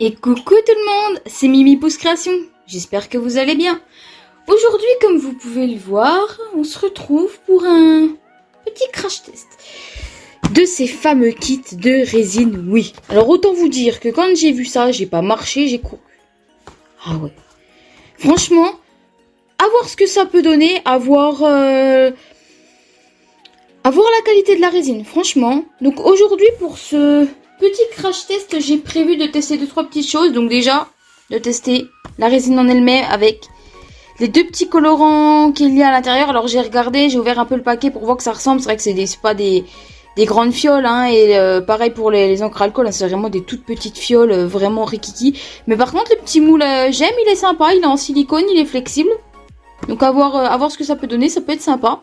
Et coucou tout le monde, c'est Mimi Pousse Création, j'espère que vous allez bien. Aujourd'hui, comme vous pouvez le voir, on se retrouve pour un petit crash test de ces fameux kits de résine, oui. Alors autant vous dire que quand j'ai vu ça, j'ai pas marché, j'ai couru. Ah ouais. Franchement, à voir ce que ça peut donner, à voir la qualité de la résine, franchement. Donc aujourd'hui, pour ce petit crash test, j'ai prévu de tester 2-3 petites choses. Donc déjà, de tester la résine en elle-même avec les deux petits colorants qu'il y a à l'intérieur. Alors j'ai regardé, j'ai ouvert un peu le paquet pour voir que ça ressemble. C'est vrai que c'est pas des grandes fioles, hein, et pareil pour les encres alcool, hein, c'est vraiment des toutes petites fioles, vraiment rikiki. Mais par contre, le petit moule, j'aime, il est sympa, il est en silicone, il est flexible. Donc à voir ce que ça peut donner, ça peut être sympa.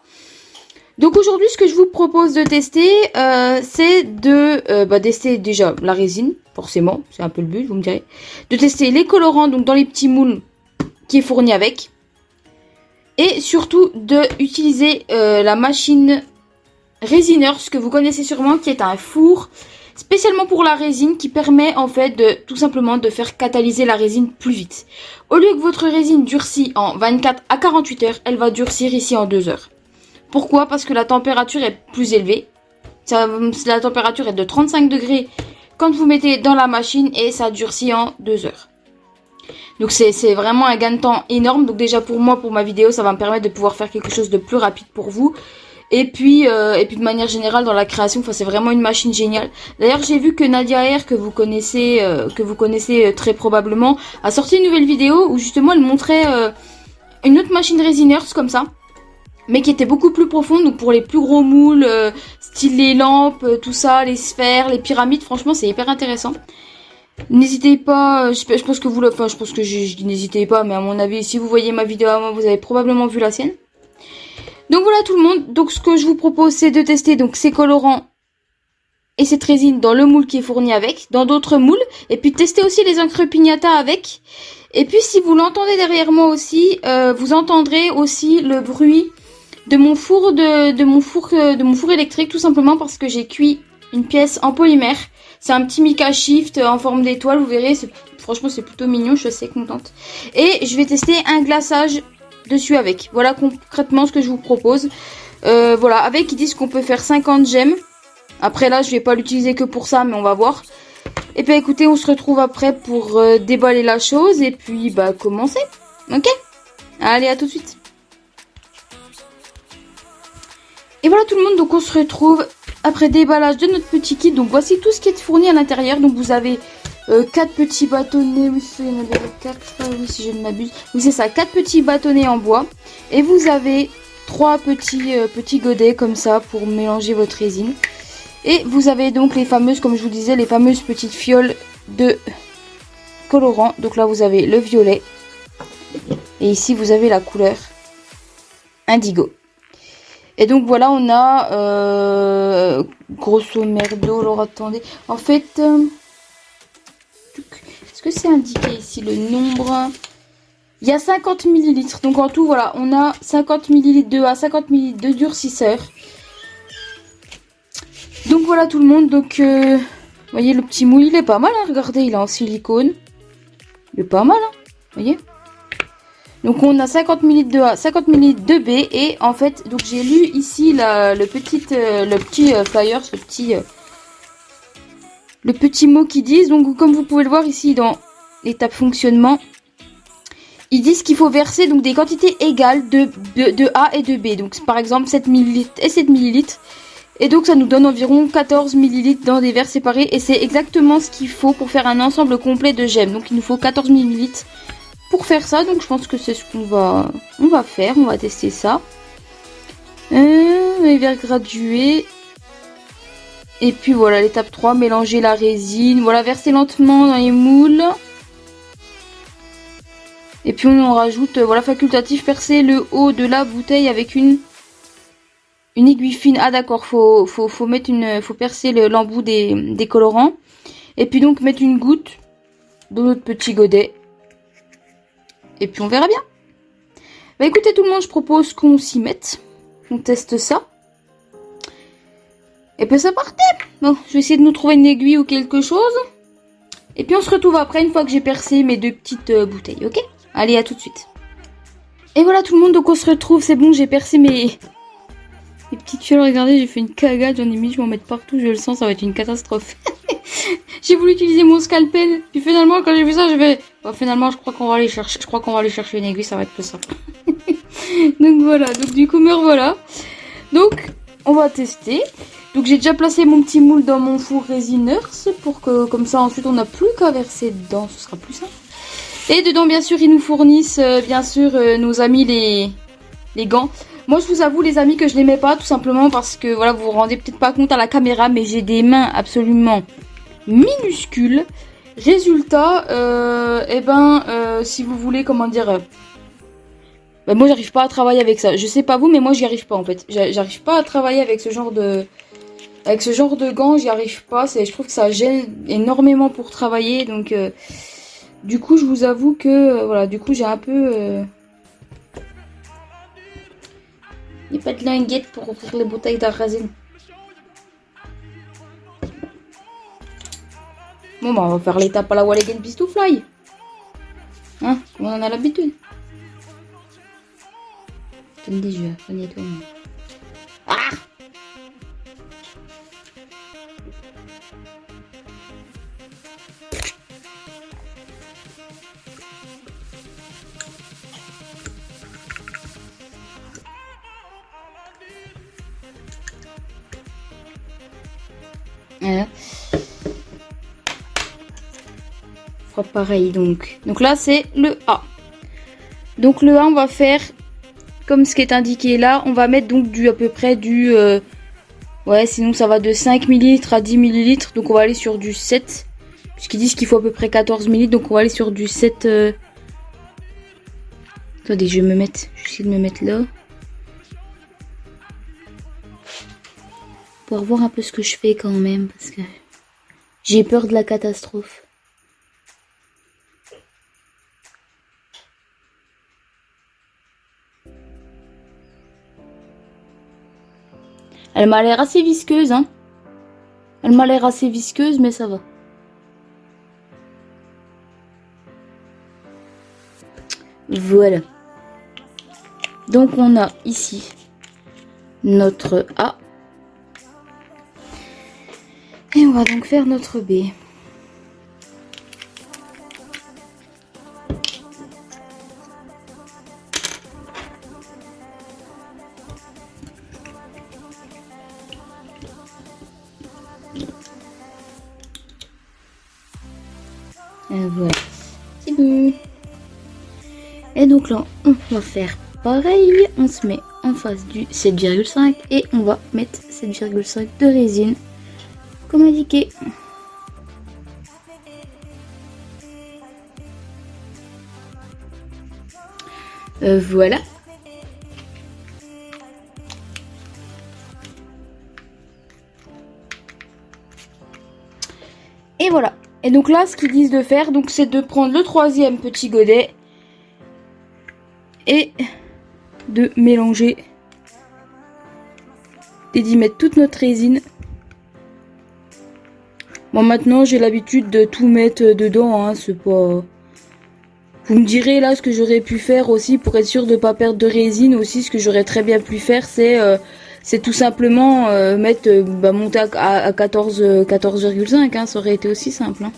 Donc aujourd'hui, ce que je vous propose de tester, c'est de tester déjà la résine, forcément, c'est un peu le but, vous me direz. De tester les colorants, donc dans les petits moules qui est fourni avec. Et surtout de utiliser la machine Resiners, que vous connaissez sûrement, qui est un four spécialement pour la résine, qui permet en fait de tout simplement de faire catalyser la résine plus vite. Au lieu que votre résine durcit en 24 à 48 heures, elle va durcir ici en 2 heures. Pourquoi? Parce que la température est plus élevée. La température est de 35 degrés quand vous mettez dans la machine et ça durcit en 2 heures. Donc c'est vraiment un gain de temps énorme. Donc déjà pour moi, pour ma vidéo, ça va me permettre de pouvoir faire quelque chose de plus rapide pour vous. Et puis de manière générale dans la création, c'est vraiment une machine géniale. D'ailleurs, j'ai vu que Nadia Air, que vous connaissez très probablement, a sorti une nouvelle vidéo où justement elle montrait une autre machine Resiners comme ça, mais qui était beaucoup plus profonde, donc pour les plus gros moules, style les lampes, tout ça, les sphères, les pyramides, franchement c'est hyper intéressant. N'hésitez pas, je pense que vous le, enfin je pense que je dis n'hésitez pas, mais à mon avis, si vous voyez ma vidéo à moi, vous avez probablement vu la sienne. Donc voilà tout le monde, donc ce que je vous propose c'est de tester donc ces colorants et cette résine dans le moule qui est fourni avec, dans d'autres moules, et puis tester aussi les encres pignata avec. Et puis si vous l'entendez derrière moi aussi, vous entendrez aussi le bruit de mon four électrique, tout simplement parce que j'ai cuit une pièce en polymère. C'est un petit Mica Shift en forme d'étoile, vous verrez, franchement c'est plutôt mignon, je suis assez contente. Et je vais tester un glaçage dessus avec. Voilà concrètement ce que je vous propose. Voilà, avec ils disent qu'on peut faire 50 gemmes. Après là je vais pas l'utiliser que pour ça, mais on va voir. Et puis écoutez, on se retrouve après pour déballer la chose et puis commencer. Ok? Allez, à tout de suite. Et voilà tout le monde, donc on se retrouve après déballage de notre petit kit. Donc voici tout ce qui est fourni à l'intérieur. Donc vous avez 4 petits bâtonnets, oui il y en avait 4, oui si je ne m'abuse. Oui c'est ça, 4 petits bâtonnets en bois. Et vous avez 3 petits godets comme ça pour mélanger votre résine. Et vous avez donc les fameuses, comme je vous disais, les fameuses petites fioles de colorant. Donc là vous avez le violet. Et ici vous avez la couleur indigo. Et donc voilà, on a grosso merdo, alors attendez, en fait, est-ce que c'est indiqué ici le nombre? Il y a 50 ml, donc en tout voilà, on a 50 ml à 50 ml de durcisseur. Donc voilà tout le monde, donc vous voyez le petit moule, il est pas mal, hein, regardez, il est en silicone, il est pas mal, hein, vous voyez. Donc on a 50 ml de A, 50 ml de B, et en fait donc j'ai lu ici le petit flyer, le petit mot qu'ils disent. Donc comme vous pouvez le voir ici dans l'étape fonctionnement, ils disent qu'il faut verser donc des quantités égales de A et de B. Donc par exemple 7 ml et 7 ml, et donc ça nous donne environ 14 ml dans des verres séparés, et c'est exactement ce qu'il faut pour faire un ensemble complet de gemmes. Donc il nous faut 14 ml pour faire ça, donc je pense que c'est ce qu'on va faire, on va tester ça. Les verres gradués. Et puis voilà, l'étape 3, mélanger la résine. Voilà, verser lentement dans les moules. Et puis on en rajoute, voilà, facultatif, percer le haut de la bouteille avec une aiguille fine. Ah d'accord, faut percer l'embout des colorants. Et puis donc mettre une goutte dans notre petit godet. Et puis on verra bien. Écoutez tout le monde, je propose qu'on s'y mette. On teste ça. Et puis c'est parti. Bon, je vais essayer de nous trouver une aiguille ou quelque chose. Et puis on se retrouve après une fois que j'ai percé mes 2 petites bouteilles, ok? Allez, à tout de suite. Et voilà tout le monde, donc on se retrouve, c'est bon, j'ai percé mes petites fioles, regardez, j'ai fait une cagade, j'en ai mis, je m'en mets partout, je le sens, ça va être une catastrophe. J'ai voulu utiliser mon scalpel, puis finalement quand j'ai vu ça, je vais... Bon, finalement je crois qu'on va aller chercher une aiguille, ça va être plus simple. Donc voilà, donc du coup me revoilà. Donc on va tester. Donc j'ai déjà placé mon petit moule dans mon four résineurs pour que comme ça ensuite on n'a plus qu'à verser dedans, ce sera plus simple. Et dedans bien sûr ils nous fournissent bien sûr nos amis les gants. Moi je vous avoue les amis que je les mets pas tout simplement parce que voilà vous vous rendez peut-être pas compte à la caméra mais j'ai des mains absolument minuscules. Résultat, si vous voulez comment dire... moi j'arrive pas à travailler avec ça. Je sais pas vous mais moi j'y arrive pas en fait. J'arrive pas à travailler avec ce genre de... Avec ce genre de gants, j'y arrive pas. Je trouve que ça gêne énormément pour travailler. Donc, du coup, je vous avoue que, voilà, du coup, j'ai un peu... Il n'y a pas de linguette pour ouvrir les bouteilles de résine. Bon, bah, on va faire l'étape à la Wall Again Beast to Fly. Hein, comme on en a l'habitude. Attendez, je vais nettoyer. Ah! Voilà. On fera pareil donc. Donc là c'est le A. Donc le A on va faire comme ce qui est indiqué là. On va mettre donc à peu près du... ouais sinon ça va de 5 ml à 10 ml. Donc on va aller sur du 7. Puisqu'ils disent qu'il faut à peu près 14 ml. Donc on va aller sur du 7. Attendez je vais essayer de me mettre là. Pour voir un peu ce que je fais quand même, parce que j'ai peur de la catastrophe. Elle m'a l'air assez visqueuse, hein. Elle m'a l'air assez visqueuse, mais ça va. Voilà. Donc on a ici notre A. Et on va donc faire notre B. Voilà, c'est bon. Et donc là, on va faire pareil. On se met en face du 7,5 et on va mettre 7,5 de résine. Comme indiqué. Voilà. Et voilà. Et donc là, ce qu'ils disent de faire, donc c'est de prendre le 3e petit godet et de mélanger et d'y mettre toute notre résine. Bon, maintenant, j'ai l'habitude de tout mettre dedans, hein, c'est pas... Vous me direz, là, ce que j'aurais pu faire aussi, pour être sûr de pas perdre de résine, aussi, ce que j'aurais très bien pu faire, c'est tout simplement monter à 14,5, hein, ça aurait été aussi simple, hein.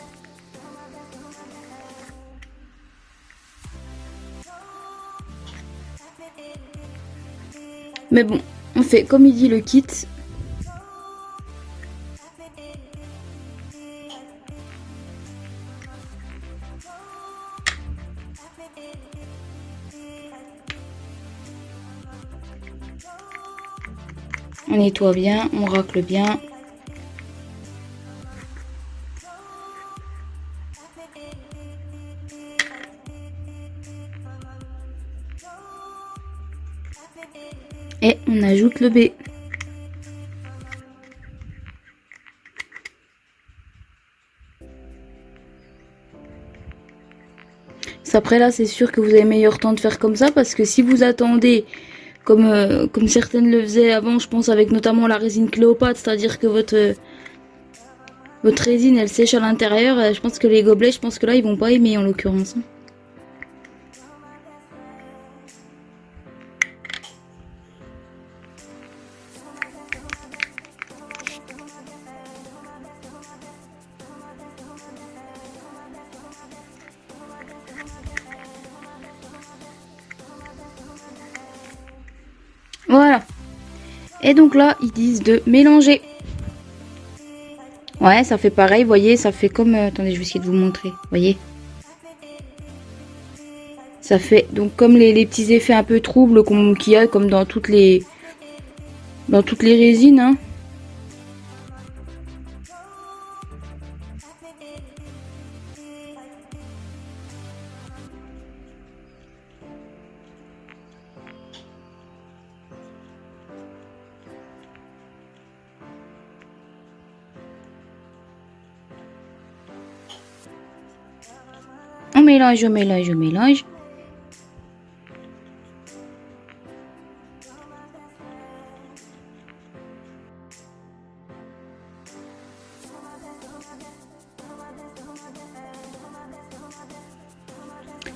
Mais bon, on fait comme il dit le kit. On nettoie bien, on racle bien. Et on ajoute le B. Après là, c'est sûr que vous avez meilleur temps de faire comme ça, parce que si vous attendez, comme certaines le faisaient avant, je pense avec notamment la résine Cléopâtre, c'est-à-dire que votre résine elle sèche à l'intérieur. Je pense que les gobelets, je pense que là ils vont pas aimer en l'occurrence. Voilà. Et donc là, ils disent de mélanger. Ouais, ça fait pareil, vous voyez, ça fait comme... attendez, je vais essayer de vous montrer, vous voyez. Ça fait donc comme les petits effets un peu troubles qu'il y a comme dans toutes les résines. Hein. On mélange, on mélange, on mélange.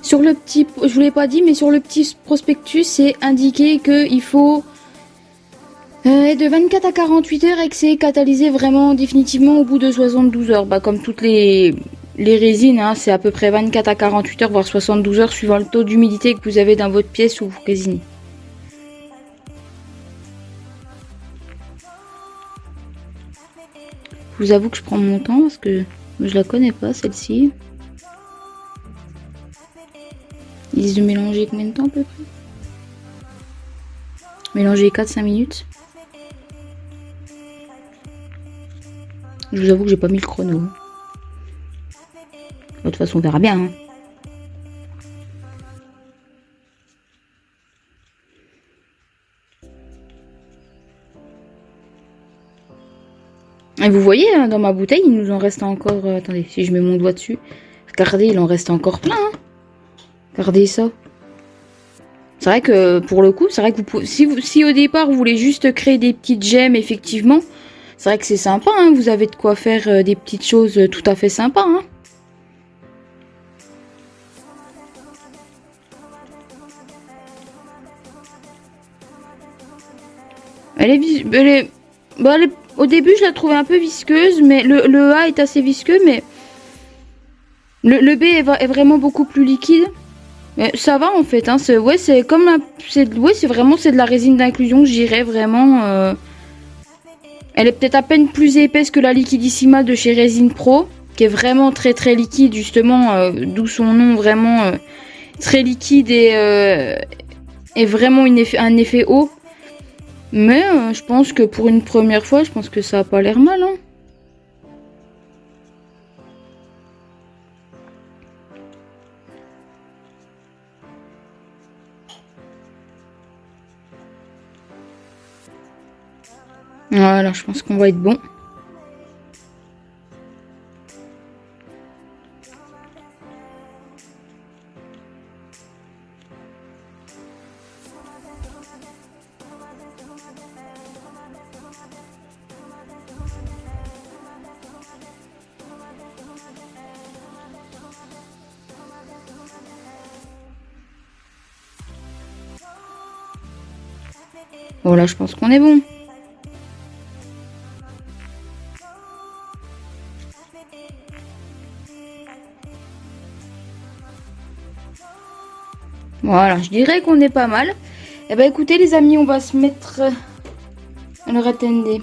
Sur le petit, je vous l'ai pas dit, mais sur le petit prospectus, c'est indiqué qu'il faut de 24 à 48 heures et que c'est catalysé vraiment définitivement au bout de 72 heures. Bah, comme toutes les résines, hein, c'est à peu près 24 à 48 heures, voire 72 heures, suivant le taux d'humidité que vous avez dans votre pièce où vous résinez. Je vous avoue que je prends mon temps parce que je la connais pas celle-ci. Ils disent de mélanger combien de temps à peu près? Mélanger 4-5 minutes. Je vous avoue que j'ai pas mis le chrono. De toute façon, on verra bien. Hein. Et vous voyez, hein, dans ma bouteille, il nous en reste encore... attendez, si je mets mon doigt dessus. Regardez, il en reste encore plein. Hein. Regardez ça. C'est vrai que, pour le coup, c'est vrai que si au départ, vous voulez juste créer des petites gemmes, effectivement, c'est vrai que c'est sympa. Hein, vous avez de quoi faire des petites choses tout à fait sympas. Hein. Au début, je la trouvais un peu visqueuse, mais le A est assez visqueux, mais le B est vraiment beaucoup plus liquide. Mais ça va en fait, hein. C'est comme c'est vraiment de la résine d'inclusion, je dirais vraiment. Elle est peut-être à peine plus épaisse que la Liquidissima de chez Resin Pro, qui est vraiment très très liquide justement, d'où son nom vraiment très liquide et vraiment un effet haut. Mais je pense que pour une première fois, je pense que ça a pas l'air mal. Hein. Voilà, je pense qu'on va être bon. Voilà, je pense qu'on est bon. Voilà, je dirais qu'on est pas mal. Eh ben écoutez les amis, on va se mettre... Alors attendez.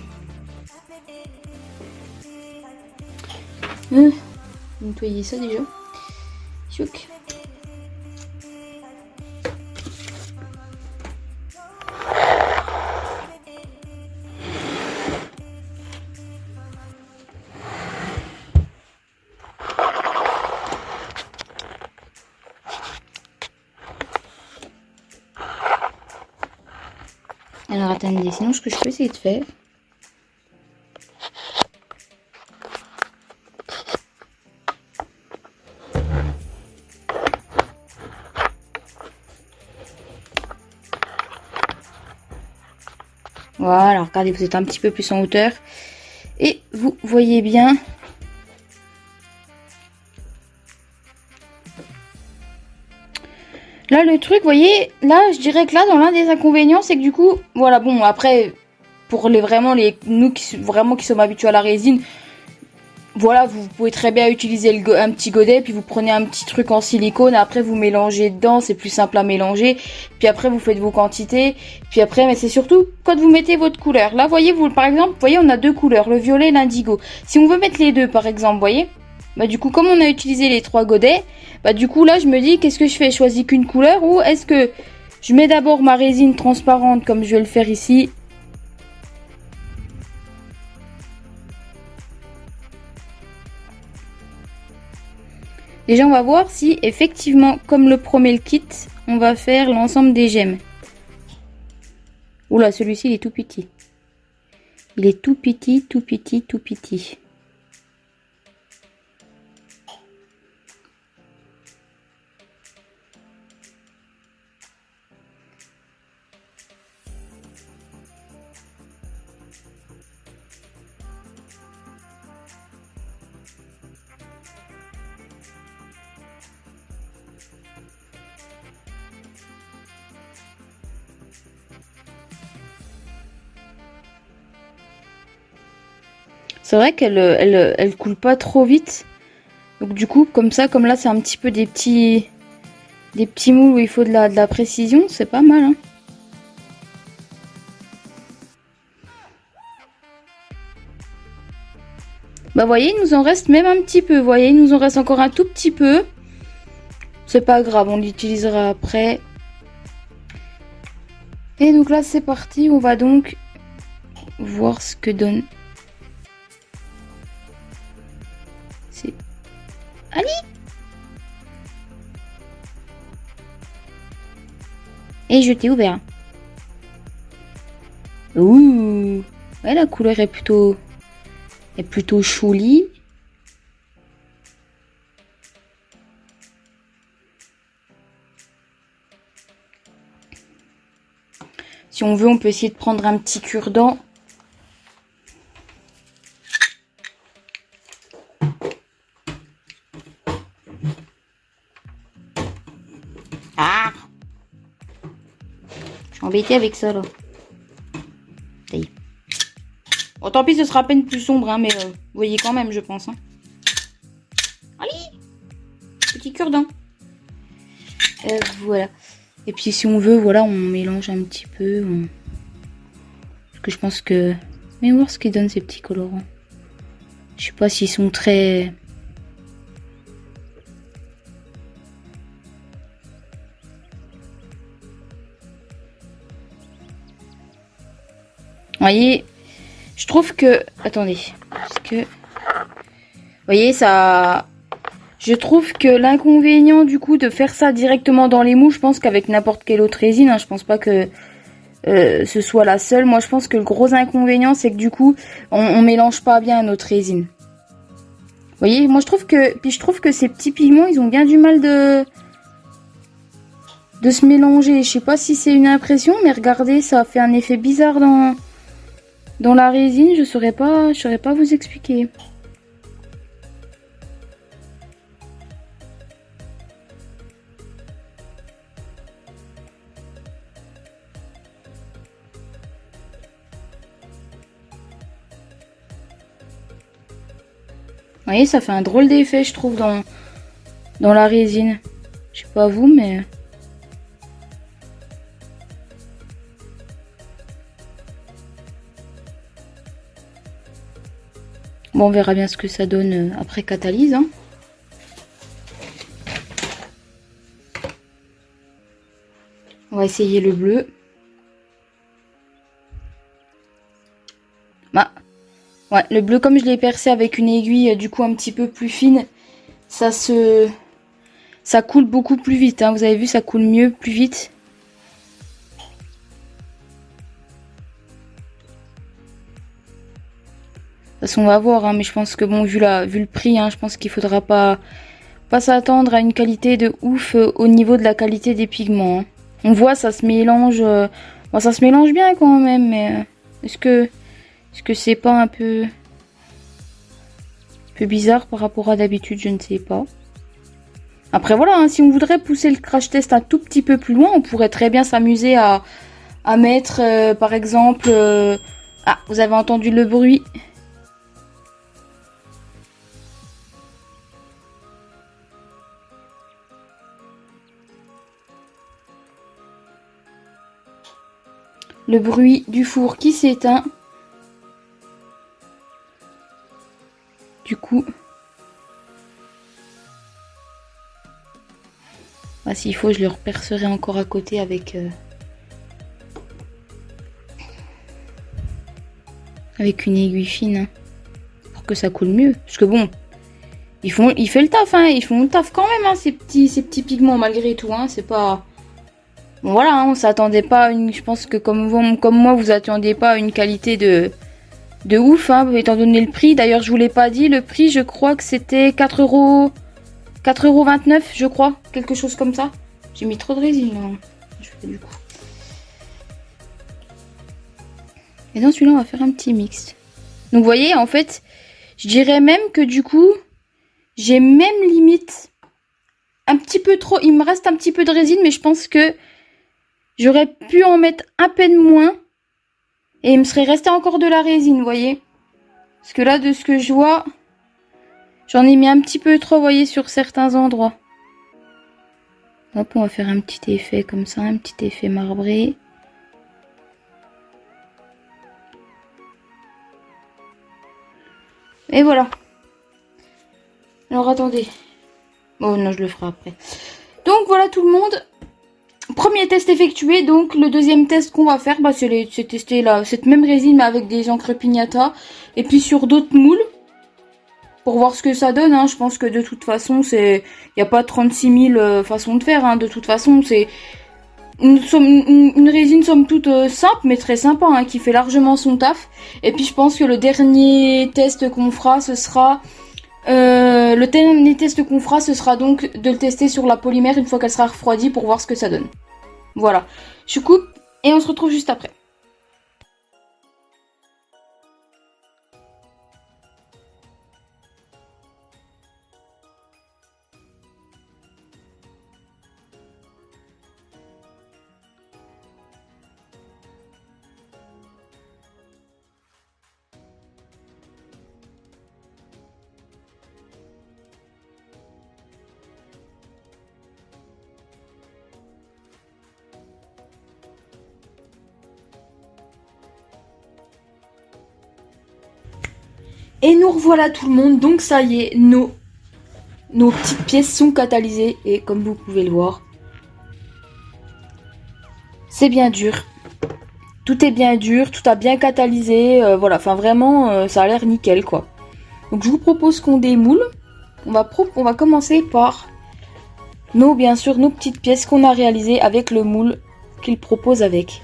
Nettoyer ça déjà. Choc. Alors attendez, sinon ce que je peux essayer de faire. Voilà, regardez, vous êtes un petit peu plus en hauteur. Et vous voyez bien Là, le truc, vous voyez, là, je dirais que là, dans l'un des inconvénients, c'est que du coup, voilà, bon, après, pour nous qui sommes habitués à la résine, voilà, vous pouvez très bien utiliser un petit godet, puis vous prenez un petit truc en silicone, après vous mélangez dedans, c'est plus simple à mélanger, puis après vous faites vos quantités, puis après, mais c'est surtout quand vous mettez votre couleur. Là, voyez, par exemple, vous voyez, on a deux couleurs, le violet et l'indigo. Si on veut mettre les deux, par exemple, vous voyez, bah du coup, comme on a utilisé les 3 godets, bah du coup, là, je me dis, qu'est-ce que je fais? Je choisis qu'une couleur, ou est-ce que je mets d'abord ma résine transparente, comme je vais le faire ici. Déjà, on va voir si effectivement, comme le promet le kit, on va faire l'ensemble des gemmes. Oula, celui-ci, il est tout petit. Il est tout petit, tout petit, tout petit. C'est vrai elle coule pas trop vite. Donc du coup, comme là, c'est un petit peu des petits moules où il faut de la précision. C'est pas mal, hein. Bah voyez, il nous en reste même un petit peu. Vous voyez, il nous en reste encore un tout petit peu. C'est pas grave, on l'utilisera après. Et donc là, c'est parti. On va donc voir ce que donne. C'est... Allez! Et je t'ai ouvert. Ouh! Ouais, la couleur est plutôt jolie. Si on veut, on peut essayer de prendre un petit cure-dent. Ah! Je suis embêtée avec ça, là. Ça y est. Oh, tant pis, ce sera à peine plus sombre, hein, mais vous voyez quand même, je pense. Hein. Allez! Petit cure-dent. Voilà. Et puis si on veut, voilà, on mélange un petit peu. Parce que je pense que... Mais voir ce qu'ils donnent ces petits colorants. Je sais pas s'ils sont très... Vous voyez, je trouve que... Attendez. Parce que... Vous voyez, ça... Je trouve que l'inconvénient du coup de faire ça directement dans les moules, je pense qu'avec n'importe quelle autre résine, hein, je pense pas que ce soit la seule. Moi je pense que le gros inconvénient c'est que du coup on mélange pas bien notre résine. Vous voyez, moi je trouve que ces petits pigments ils ont bien du mal de se mélanger. Je sais pas si c'est une impression, mais regardez, ça fait un effet bizarre dans la résine. Je saurais pas vous expliquer. Vous voyez, ça fait un drôle d'effet, je trouve, dans la résine. Je sais pas vous, mais... Bon, on verra bien ce que ça donne après catalyse. Hein. On va essayer le bleu. Bah, ouais, le bleu, comme je l'ai percé avec une aiguille du coup un petit peu plus fine, ça coule beaucoup plus vite. Hein. Vous avez vu, ça coule mieux, plus vite. De toute façon, on va voir, hein, mais je pense que bon, vu le prix, hein, je pense qu'il faudra pas s'attendre à une qualité de ouf au niveau de la qualité des pigments. Hein. On voit, ça se mélange, bon, ça se mélange bien quand même, mais est-ce que c'est pas un peu bizarre par rapport à d'habitude, je ne sais pas. Après voilà, hein, si on voudrait pousser le crash test un tout petit peu plus loin, on pourrait très bien s'amuser à mettre par exemple... Ah, vous avez entendu le bruit? Le bruit du four qui s'éteint. Du coup... Bah, s'il faut, je le repercerai encore à côté avec... avec une aiguille fine. Hein, pour que ça coule mieux. Parce que bon... il fait le taf, hein. Ils font le taf quand même, hein, ces petits pigments, malgré tout. Hein, c'est pas... Bon, voilà, hein, on s'attendait pas à une... Je pense que comme moi, vous attendiez pas à une qualité de ouf, hein, étant donné le prix. D'ailleurs, je vous l'ai pas dit, le prix, je crois que c'était 4,29 €, je crois. Quelque chose comme ça. J'ai mis trop de résine, là. Je fais du coup. Et dans celui-là, on va faire un petit mix. Donc, vous voyez, en fait, je dirais même que du coup, j'ai même limite un petit peu trop... Il me reste un petit peu de résine, mais je pense que j'aurais pu en mettre à peine moins. Et il me serait resté encore de la résine, vous voyez. Parce que là, de ce que je vois, j'en ai mis un petit peu trop, vous voyez, sur certains endroits. Hop, on va faire un petit effet comme ça, un petit effet marbré. Et voilà. Alors, attendez. Oh non, je le ferai après. Donc, voilà tout le monde. Premier test effectué, donc le deuxième test qu'on va faire, bah, c'est tester cette même résine mais avec des encres pignata et puis sur d'autres moules pour voir ce que ça donne. Hein. Je pense que de toute façon, il n'y a pas 36 000 façons de faire. Hein. De toute façon, c'est une résine somme toute simple mais très sympa hein, qui fait largement son taf. Et puis je pense que le dernier test qu'on fera, ce sera... le dernier test qu'on fera, ce sera donc de le tester sur la polymère une fois qu'elle sera refroidie pour voir ce que ça donne. Voilà, je coupe et on se retrouve juste après. Et nous revoilà tout le monde, donc ça y est, nos petites pièces sont catalysées et comme vous pouvez le voir, c'est bien dur. Tout est bien dur, tout a bien catalysé, voilà, enfin vraiment ça a l'air nickel quoi. Donc je vous propose qu'on démoule. On va commencer par bien sûr nos petites pièces qu'on a réalisées avec le moule qu'il propose avec.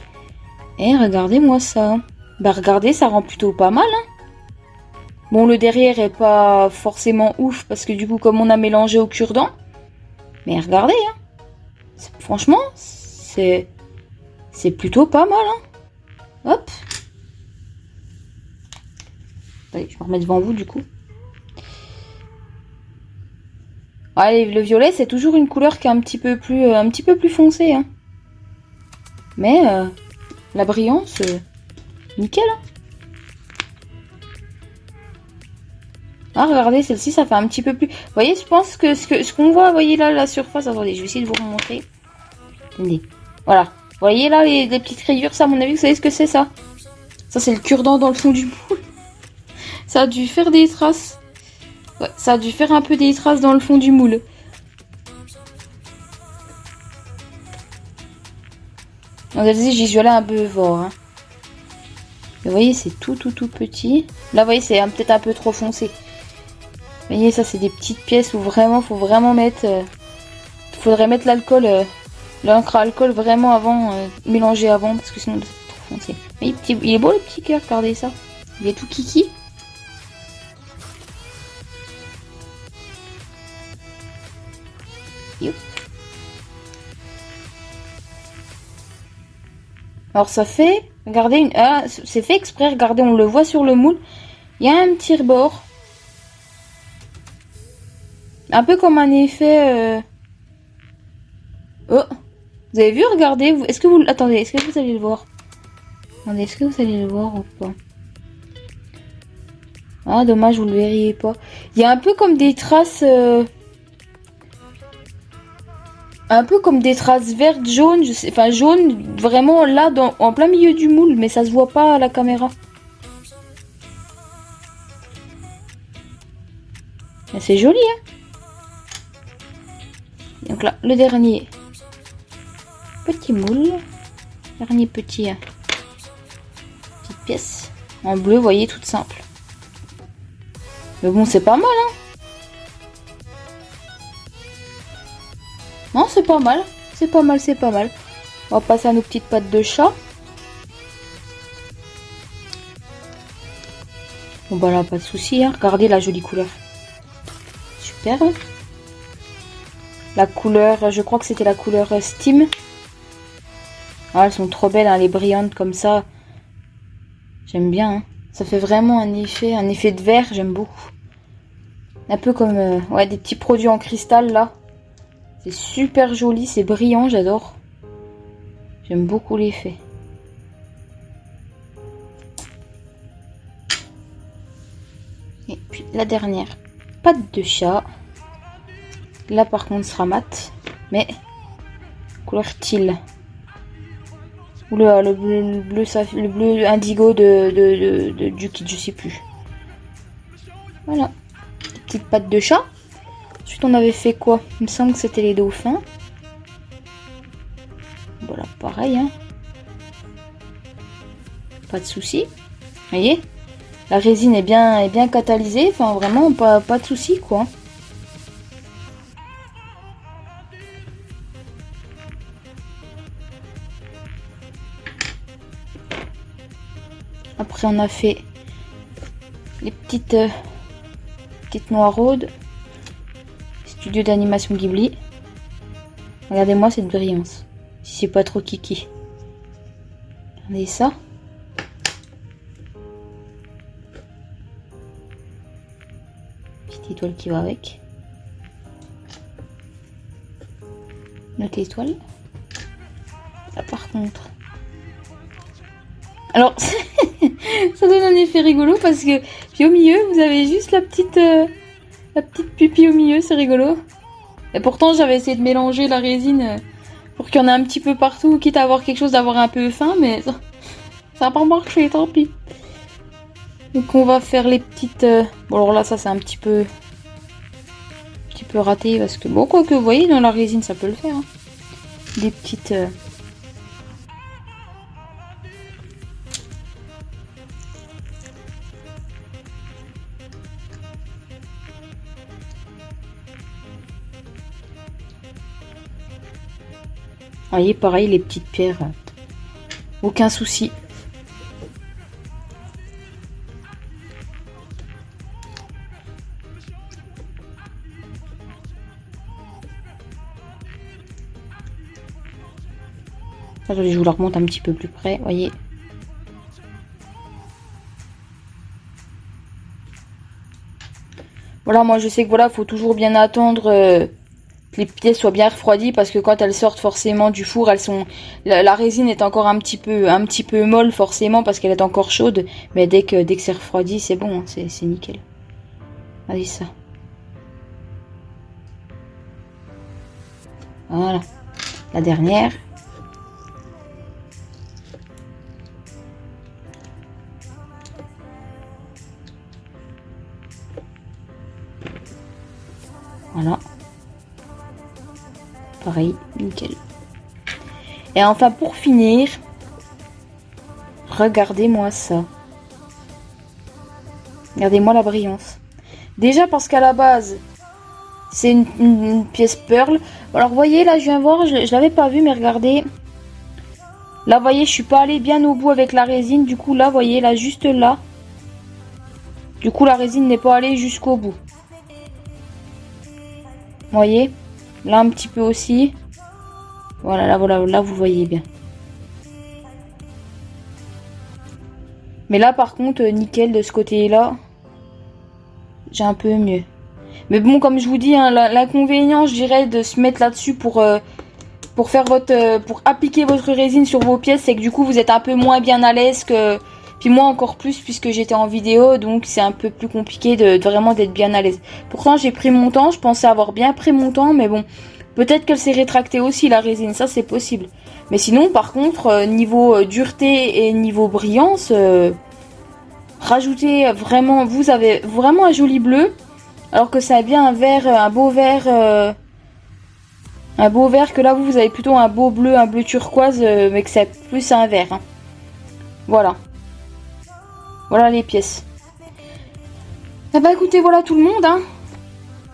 Et regardez-moi ça. Bah regardez, ça rend plutôt pas mal hein. Bon, le derrière est pas forcément ouf parce que du coup, comme on a mélangé au cure-dent. Mais regardez, hein. Franchement, c'est plutôt pas mal, hein. Hop. Allez, je me remets devant vous du coup. Allez, le violet, c'est toujours une couleur qui est un petit peu plus foncée, hein. Mais la brillance, nickel, hein. Ah, regardez, celle-ci, ça fait un petit peu plus... Vous voyez, je pense que ce qu'on voit, vous voyez là, la surface... Attendez, je vais essayer de vous remontrer. Attendez. Voilà. Vous voyez là, les petites rayures, ça, à mon avis, vous savez ce que c'est, ça? Ça, c'est le cure-dent dans le fond du moule. Ça a dû faire des traces. Ouais, ça a dû faire un peu des traces dans le fond du moule. Donc, celle-ci, j'y suis allée un peu fort, hein. Vous voyez, c'est tout petit. Là, vous voyez, c'est peut-être un peu trop foncé. Vous voyez, ça c'est des petites pièces où vraiment, faut vraiment mettre... faudrait mettre l'alcool, l'encre à alcool vraiment avant, mélanger avant, parce que sinon c'est trop foncé. Mais il est beau le petit cœur, regardez ça. Il est tout kiki. Youp. Alors ça fait, regardez, c'est fait exprès, regardez, on le voit sur le moule. Il y a un petit rebord. Un peu comme un effet Oh, vous avez vu, regardez, est-ce que vous... Attendez, est-ce que vous allez le voir? Attendez, est-ce que vous allez le voir ou pas? Ah, dommage, vous le verriez pas. Il y a un peu comme des traces... Un peu comme des traces vertes, jaunes, je sais... Enfin, jaune, vraiment là, en plein milieu du moule, mais ça se voit pas à la caméra. C'est joli, hein? Donc là, le dernier petit moule. Dernier petit... petite pièce. En bleu, vous voyez, toute simple. Mais bon, c'est pas mal, hein? Non, c'est pas mal. C'est pas mal, c'est pas mal. On va passer à nos petites pattes de chat. Bon, bah là, pas de souci, hein. Regardez la jolie couleur. Super. La couleur, je crois que c'était la couleur Steam. Ah, elles sont trop belles, hein, les brillantes comme ça. J'aime bien, hein. Ça fait vraiment un effet de verre, j'aime beaucoup. Un peu comme ouais, des petits produits en cristal là. C'est super joli, c'est brillant, j'adore. J'aime beaucoup l'effet. Et puis la dernière, patte de chat. Là par contre sera mat, mais couleur teal. Ou le bleu indigo du kit, je sais plus. Voilà, petite patte de chat. Ensuite on avait fait quoi? Il me semble que c'était les dauphins. Voilà, pareil, hein. Pas de souci. Vous voyez, la résine est bien catalysée. Enfin, vraiment, pas de souci, quoi. Après, on a fait les petites noiraudes. Studio d'animation Ghibli. Regardez-moi cette brillance. Si c'est pas trop kiki. Regardez ça. Petite étoile qui va avec. Notre étoile. Là par contre. Alors, ça donne un effet rigolo parce que puis au milieu, vous avez juste la petite pupille au milieu, c'est rigolo. Et pourtant, j'avais essayé de mélanger la résine pour qu'il y en ait un petit peu partout, quitte à avoir quelque chose d'avoir un peu fin, mais ça n'a pas marché, tant pis. Donc on va faire les petites... Bon alors là, ça c'est un petit peu raté parce que... Bon, quoi que vous voyez, dans la résine, ça peut le faire. Hein. Des petites... Vous voyez, pareil, les petites pierres. Aucun souci. Attendez, je vous la remonte un petit peu plus près, vous voyez. Voilà, moi je sais que voilà, faut toujours bien attendre que les pièces soient bien refroidies parce que quand elles sortent forcément du four, elles sont la résine est encore un petit peu molle forcément parce qu'elle est encore chaude, mais dès que c'est refroidi, c'est bon, hein, c'est nickel. Regardez ça. Voilà. La dernière. Voilà. Pareil, nickel. Et enfin pour finir, regardez-moi ça. Regardez-moi la brillance. Déjà parce qu'à la base, c'est une pièce pearl. Alors vous voyez là, je viens voir, je l'avais pas vu, mais regardez. Là vous voyez, je suis pas allée bien au bout avec la résine. Du coup là, vous voyez, là juste là. Du coup la résine n'est pas allée jusqu'au bout. Vous voyez, là un petit peu aussi. Voilà, là vous voyez bien. Mais là par contre, nickel de ce côté-là. J'ai un peu mieux. Mais bon, comme je vous dis, hein, l'inconvénient, je dirais, de se mettre là-dessus pour pour faire pour appliquer votre résine sur vos pièces, c'est que du coup vous êtes un peu moins bien à l'aise que, puis moi encore plus puisque j'étais en vidéo, donc c'est un peu plus compliqué de vraiment d'être bien à l'aise. Pourtant j'ai pris mon temps, je pensais avoir bien pris mon temps, mais bon, peut-être qu'elle s'est rétractée aussi la résine, ça c'est possible. Mais sinon par contre niveau dureté et niveau brillance, rajoutez vraiment, vous avez vraiment un joli bleu, alors que ça a bien un vert, un beau vert que là vous avez plutôt un beau bleu, un bleu turquoise, mais que c'est plus un vert. Hein. Voilà. Voilà les pièces. Ah bah écoutez, voilà tout le monde. Hein.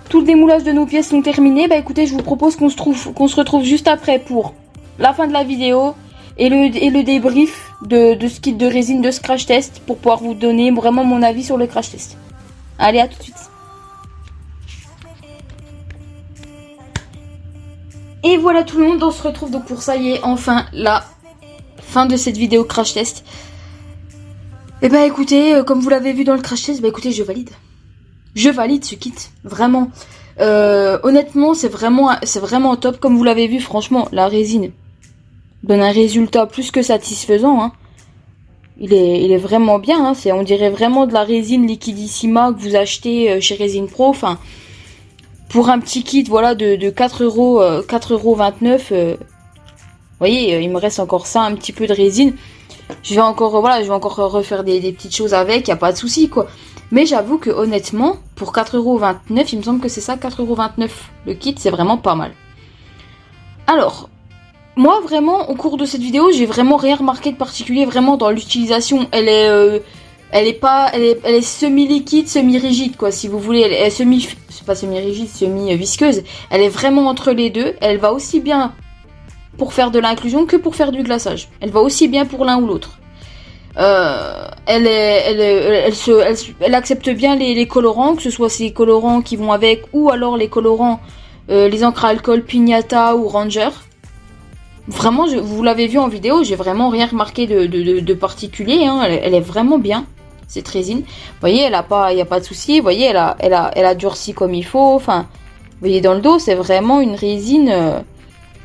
Tout le démoulage de nos pièces sont terminés. Bah écoutez, je vous propose qu'on se retrouve juste après pour la fin de la vidéo et le débrief de ce kit de résine de ce crash test pour pouvoir vous donner vraiment mon avis sur le crash test. Allez, à tout de suite. Et voilà tout le monde, on se retrouve donc pour ça y est, enfin la fin de cette vidéo crash test. Et bah écoutez, comme vous l'avez vu dans le crash test, bah écoutez, je valide. Je valide ce kit, vraiment. Honnêtement, c'est vraiment top. Comme vous l'avez vu, franchement, la résine donne un résultat plus que satisfaisant. Hein. Il est vraiment bien. Hein. On dirait vraiment de la résine liquidissima que vous achetez chez Resin Pro. Enfin, pour un petit kit, voilà, de 4,29 €. Vous voyez, il me reste encore ça, un petit peu de résine. Je vais encore refaire des petites choses avec, y a pas de souci quoi. Mais j'avoue que honnêtement, pour 4,29 €, il me semble que c'est ça, 4,29 € le kit, c'est vraiment pas mal. Alors, moi vraiment, au cours de cette vidéo, j'ai vraiment rien remarqué de particulier, vraiment dans l'utilisation. Elle est semi-liquide, semi-rigide quoi, si vous voulez. Elle est c'est pas semi-rigide, semi-visqueuse. Elle est vraiment entre les deux. Elle va aussi bien pour faire de l'inclusion que pour faire du glaçage. Elle va aussi bien pour l'un ou l'autre. Elle accepte bien les colorants, que ce soit ces colorants qui vont avec ou alors les colorants, les encres à alcool Pignata ou Ranger. Vraiment, vous l'avez vu en vidéo, j'ai vraiment rien remarqué de particulier. Hein. Elle est vraiment bien, cette résine. Vous voyez, il n'y a pas de souci. Vous voyez, elle a durci comme il faut. Enfin, vous voyez dans le dos, c'est vraiment une résine.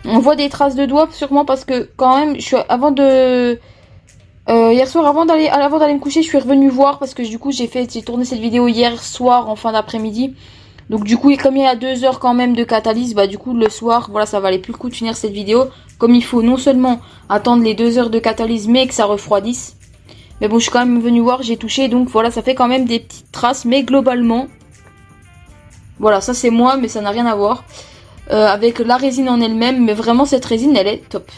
On voit des traces de doigts sûrement parce que quand même, hier soir avant d'aller me coucher, je suis revenue voir parce que du coup j'ai tourné cette vidéo hier soir en fin d'après-midi. Donc du coup, comme il y a 2 heures quand même de catalyse, bah du coup le soir, voilà, ça valait plus le coup de finir cette vidéo. Comme il faut non seulement attendre les 2 heures de catalyse, mais que ça refroidisse. Mais bon, je suis quand même venue voir, j'ai touché, donc voilà, ça fait quand même des petites traces, mais globalement, voilà, ça c'est moi, mais ça n'a rien à voir. Avec la résine en elle-même, mais vraiment cette résine elle est top.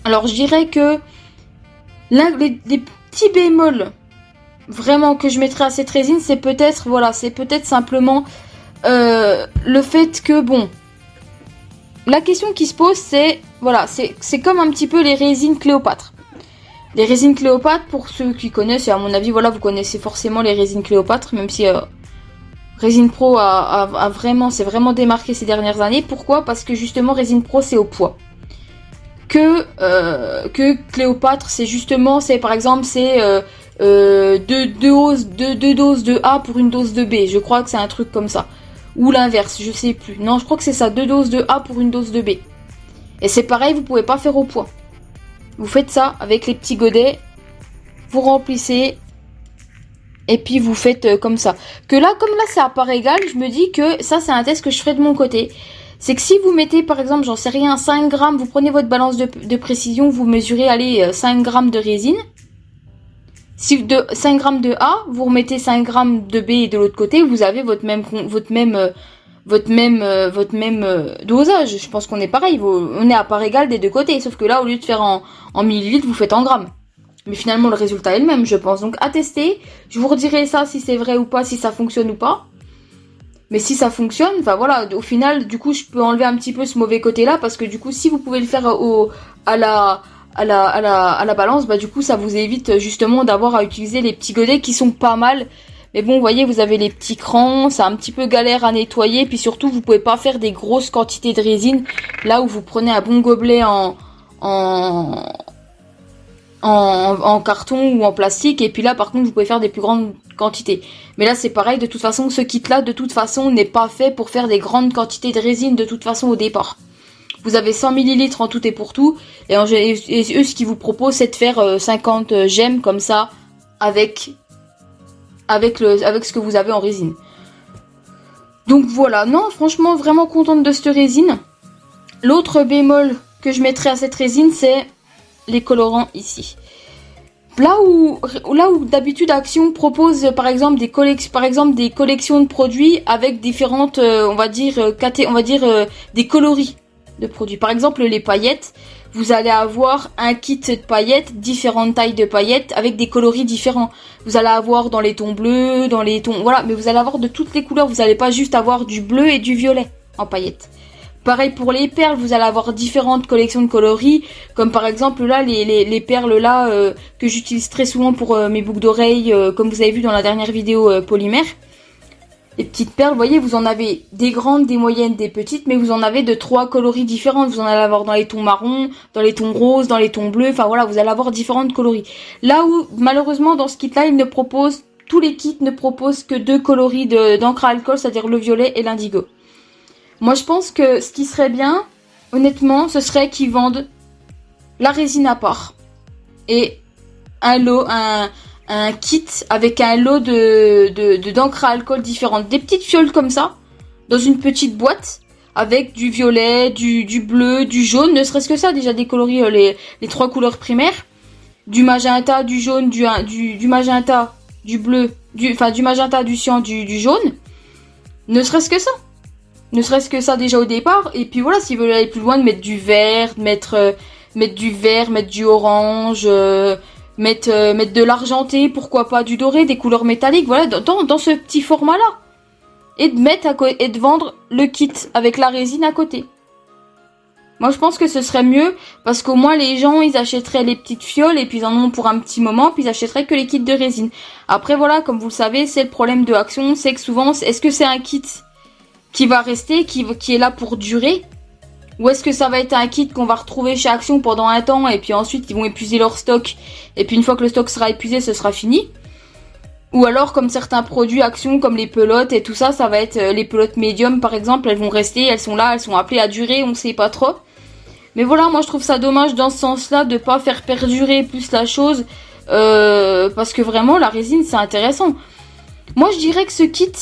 Alors je dirais que les petits bémols vraiment que je mettrais à cette résine, c'est peut-être simplement le fait que bon, la question qui se pose c'est voilà, c'est comme un petit peu les résines Cléopâtre. Les résines Cléopâtre, pour ceux qui connaissent, et à mon avis voilà, vous connaissez forcément les résines Cléopâtre, même si Resin Pro s'est vraiment démarqué ces dernières années. Pourquoi? Parce que justement Resin Pro c'est au poids. Que Cléopâtre c'est par exemple 2 doses de A pour une dose de B. Je crois que c'est un truc comme ça. Ou l'inverse, je sais plus. Non, je crois que c'est ça, 2 doses de A pour une dose de B. Et c'est pareil, vous pouvez pas faire au poids. Vous faites ça avec les petits godets, vous remplissez. Et puis vous faites comme ça. Comme là c'est à part égale, je me dis que ça c'est un test que je ferai de mon côté. C'est que si vous mettez par exemple, j'en sais rien, 5 grammes, vous prenez votre balance de précision, vous mesurez, allez, 5 grammes de résine. Si de 5 grammes de A, vous remettez 5 grammes de B et de l'autre côté, vous avez votre même dosage. Je pense qu'on est pareil, on est à part égale des deux côtés. Sauf que là, au lieu de faire en millilitres, vous faites en grammes. Mais finalement, le résultat est le même, je pense. Donc, à tester. Je vous redirai ça si c'est vrai ou pas, si ça fonctionne ou pas. Mais si ça fonctionne, enfin voilà, au final, du coup, je peux enlever un petit peu ce mauvais côté-là. Parce que du coup, si vous pouvez le faire à la balance, bah du coup, ça vous évite justement d'avoir à utiliser les petits godets qui sont pas mal. Mais bon, vous voyez, vous avez les petits crans, c'est un petit peu galère à nettoyer. Puis surtout, vous pouvez pas faire des grosses quantités de résine. Là où vous prenez un bon gobelet en carton ou en plastique, et puis là par contre vous pouvez faire des plus grandes quantités. Mais là c'est pareil, de toute façon ce kit là de toute façon n'est pas fait pour faire des grandes quantités de résine de toute façon au départ. Vous avez 100 ml en tout et pour tout. Et eux, ce qu'ils vous proposent, c'est de faire 50 gemmes comme ça avec ce que vous avez en résine. Donc voilà, non, franchement, vraiment contente de cette résine. L'autre bémol que je mettrais à cette résine, c'est les colorants ici. Là où d'habitude Action propose par exemple des collections de produits avec différentes des coloris de produits. Par exemple les paillettes, vous allez avoir un kit de paillettes, différentes tailles de paillettes avec des coloris différents. Vous allez avoir dans les tons bleus, dans les tons voilà, mais vous allez avoir de toutes les couleurs, vous n'allez pas juste avoir du bleu et du violet en paillettes. Pareil pour les perles, vous allez avoir différentes collections de coloris, comme par exemple là les perles là que j'utilise très souvent pour mes boucles d'oreilles, comme vous avez vu dans la dernière vidéo polymère. Les petites perles, vous voyez, vous en avez des grandes, des moyennes, des petites, mais vous en avez de 3 coloris différents. Vous en allez avoir dans les tons marrons, dans les tons roses, dans les tons bleus, enfin voilà, vous allez avoir différentes coloris. Là où malheureusement dans ce kit là, tous les kits ne proposent que 2 coloris d'encre à alcool, c'est-à-dire le violet et l'indigo. Moi, je pense que ce qui serait bien, honnêtement, ce serait qu'ils vendent la résine à part. Et un kit avec un lot d'encre à alcool différentes. Des petites fioles comme ça, dans une petite boîte, avec du violet, du bleu, du jaune, ne serait-ce que ça, déjà des coloris, les 3 couleurs primaires. Du magenta, du jaune, du magenta, du bleu, du magenta, du cyan, du jaune. Ne serait-ce que ça. Ne serait-ce que ça déjà au départ. Et puis voilà, s'ils veulent aller plus loin, de mettre du vert, mettre du orange, mettre de l'argenté, pourquoi pas du doré, des couleurs métalliques, voilà, dans ce petit format-là. Et de vendre le kit avec la résine à côté. Moi, je pense que ce serait mieux, parce qu'au moins les gens, ils achèteraient les petites fioles, et puis ils en ont pour un petit moment, puis ils achèteraient que les kits de résine. Après, voilà, comme vous le savez, c'est le problème de Action, c'est que souvent, est-ce que c'est un kit qui va rester, qui est là pour durer, ou est-ce que ça va être un kit qu'on va retrouver chez Action pendant un temps et puis ensuite ils vont épuiser leur stock et puis une fois que le stock sera épuisé, ce sera fini. Ou alors comme certains produits Action comme les pelotes et tout ça, ça va être les pelotes médium par exemple, elles vont rester, elles sont là, elles sont appelées à durer, on sait pas trop. Mais voilà, moi je trouve ça dommage dans ce sens-là de pas faire perdurer plus la chose parce que vraiment la résine c'est intéressant. Moi je dirais que ce kit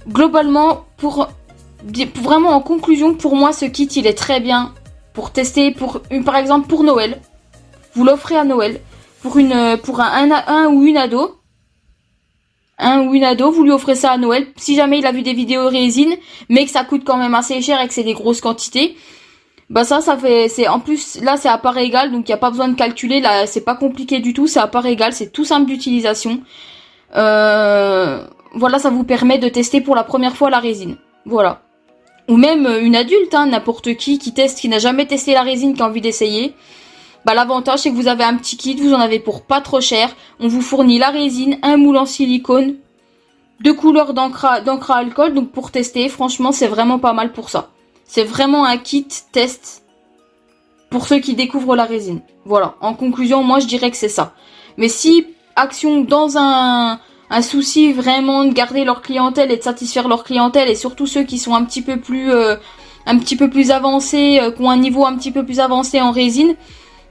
globalement, pour vraiment en conclusion, pour moi ce kit il est très bien pour tester par exemple pour Noël. Vous l'offrez à Noël pour un ou une ado. Vous lui offrez ça à Noël. Si jamais il a vu des vidéos résine, mais que ça coûte quand même assez cher et que c'est des grosses quantités, bah en plus là c'est à part égale, donc il y a pas besoin de calculer là, c'est pas compliqué du tout, c'est à part égale, c'est tout simple d'utilisation. Voilà, ça vous permet de tester pour la première fois la résine. Voilà. Ou même une adulte, n'importe qui teste, qui n'a jamais testé la résine, qui a envie d'essayer. Bah, l'avantage, c'est que vous avez un petit kit, vous en avez pour pas trop cher. On vous fournit la résine, un moule en silicone, 2 couleurs d'encre à alcool. Donc pour tester, franchement, c'est vraiment pas mal pour ça. C'est vraiment un kit test pour ceux qui découvrent la résine. Voilà. En conclusion, moi, je dirais que c'est ça. Mais si Action, dans un souci vraiment de garder leur clientèle et de satisfaire leur clientèle et surtout ceux qui sont un petit peu plus avancés, qui ont un niveau un petit peu plus avancé en résine,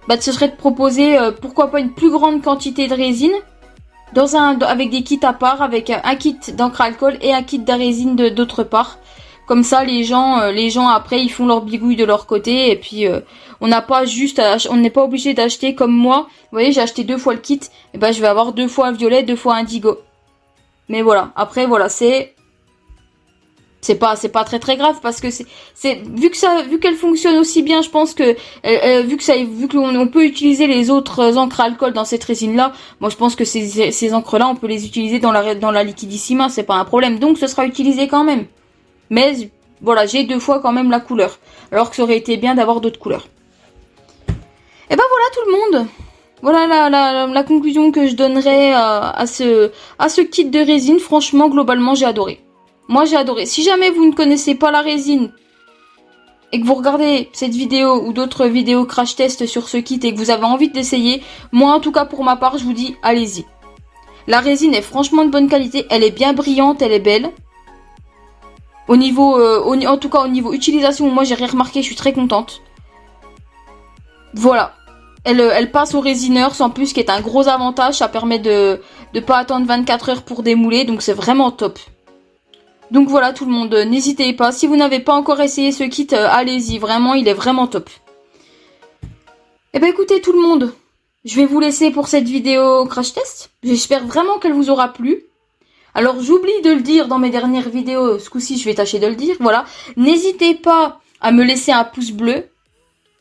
bah ce serait de proposer pourquoi pas une plus grande quantité de résine avec des kits à part, avec un kit d'encre à alcool et un kit de résine d'autre part. Comme ça, les gens après ils font leur bigouille de leur côté et puis on n'est pas obligé d'acheter comme moi. Vous voyez, j'ai acheté 2 fois le kit, et ben je vais avoir 2 fois un violet, 2 fois un indigo. Mais voilà, après voilà, c'est pas très très grave parce que vu qu'elle fonctionne aussi bien, je pense que vu qu'on peut utiliser les autres encres à alcool dans cette résine là, moi je pense que ces encres là on peut les utiliser dans la liquidissima, c'est pas un problème. Donc ce sera utilisé quand même. Mais voilà, j'ai 2 fois quand même la couleur. Alors que ça aurait été bien d'avoir d'autres couleurs. Et ben voilà tout le monde. Voilà la conclusion que je donnerais à ce kit de résine. Franchement, globalement, j'ai adoré. Moi, j'ai adoré. Si jamais vous ne connaissez pas la résine et que vous regardez cette vidéo ou d'autres vidéos crash test sur ce kit et que vous avez envie d'essayer, moi, en tout cas, pour ma part, je vous dis, allez-y. La résine est franchement de bonne qualité. Elle est bien brillante, elle est belle. Au niveau, en tout cas au niveau utilisation, moi j'ai rien remarqué, je suis très contente. Voilà. Elle passe au résineur sans plus, qui est un gros avantage. Ça permet de pas attendre 24 heures pour démouler, donc c'est vraiment top. Donc voilà tout le monde, n'hésitez pas. Si vous n'avez pas encore essayé ce kit, allez-y, vraiment, il est vraiment top. Et ben écoutez tout le monde, je vais vous laisser pour cette vidéo crash test. J'espère vraiment qu'elle vous aura plu. Alors j'oublie de le dire dans mes dernières vidéos, ce coup-ci je vais tâcher de le dire, voilà. N'hésitez pas à me laisser un pouce bleu,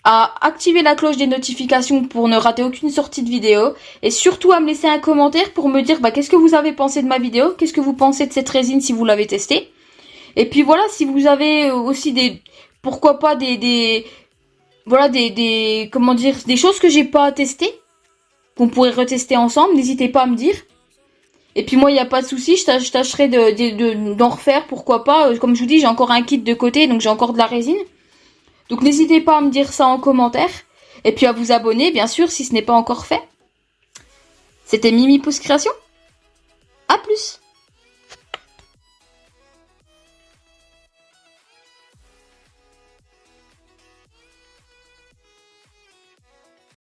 à activer la cloche des notifications pour ne rater aucune sortie de vidéo, et surtout à me laisser un commentaire pour me dire qu'est-ce que vous avez pensé de ma vidéo, qu'est-ce que vous pensez de cette résine si vous l'avez testée. Et puis voilà, si vous avez aussi pourquoi pas comment dire, des choses que j'ai pas testées, qu'on pourrait retester ensemble, n'hésitez pas à me dire. Et puis moi, il n'y a pas de souci, je tâcherai d'en refaire, pourquoi pas. Comme je vous dis, j'ai encore un kit de côté, donc j'ai encore de la résine. Donc n'hésitez pas à me dire ça en commentaire. Et puis à vous abonner, bien sûr, si ce n'est pas encore fait. C'était Mimi Pousse Création. À plus!